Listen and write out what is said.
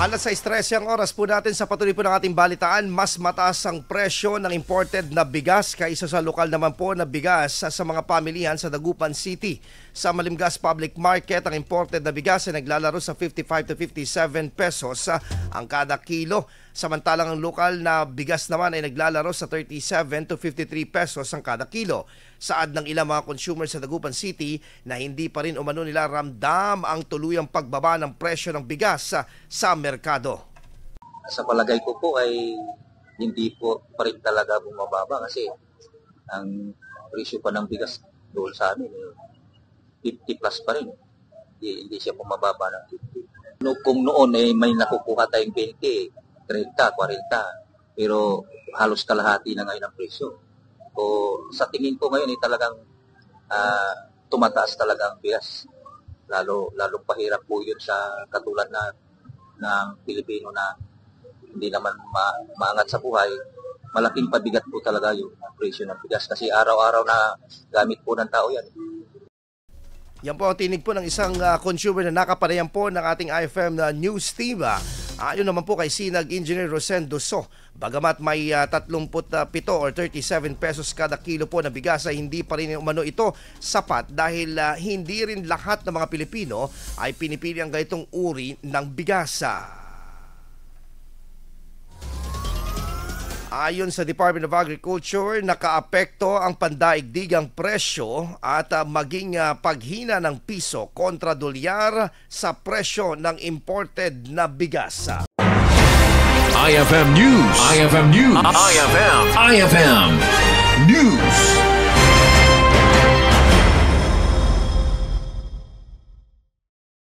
Alas 6:13 ang oras po natin sa patuloy po ng ating balitaan. Mas mataas ang presyo ng imported na bigas kaysa sa lokal naman po na bigas sa mga pamilihan sa Dagupan City. Sa Malimgas Public Market, ang imported na bigas ay naglalaro sa 55 to 57 pesos ang kada kilo. Samantalang ang lokal na bigas naman ay naglalaro sa 37 to 53 pesos ang kada kilo. Saad ng ilang mga consumers sa Dagupan City na hindi pa rin umano nila ramdam ang tuluyang pagbaba ng presyo ng bigas sa merkado. Sa palagay ko po ay hindi po pa rin talaga bumababa kasi ang presyo pa ng bigas doon sa amin 50 plus pa rin. Hindi siya bumababa ng 50. Kung noon may nakukuha tayong 20, 30, 40, pero halos kalahati na ngayon ang presyo. O sa tingin ko ngayon talagang tumataas talaga ang bigas. Lalong pahirap po yun sa katulad ng Pilipino na hindi naman maangat sa buhay. Malaking pabigat po talaga yung presyo ng bigas kasi araw-araw na gamit po ng tao yan. Yan po ang tinig po ng isang consumer na nakapanayan po ng ating IFM na news team. Ayon naman po kay Sinag Engineer Rosendo So, bagamat may 37 or 37 pesos kada kilo po na bigas ay hindi pa rin umano ito sapat dahil hindi rin lahat ng mga Pilipino ay pinipili ang ganitong uri ng bigas. Ayon sa Department of Agriculture, nakaapekto ang pandaigdigang presyo at maging paghina ng piso kontra dolyar sa presyo ng imported na bigas. IFM News. IFM News. IFM News.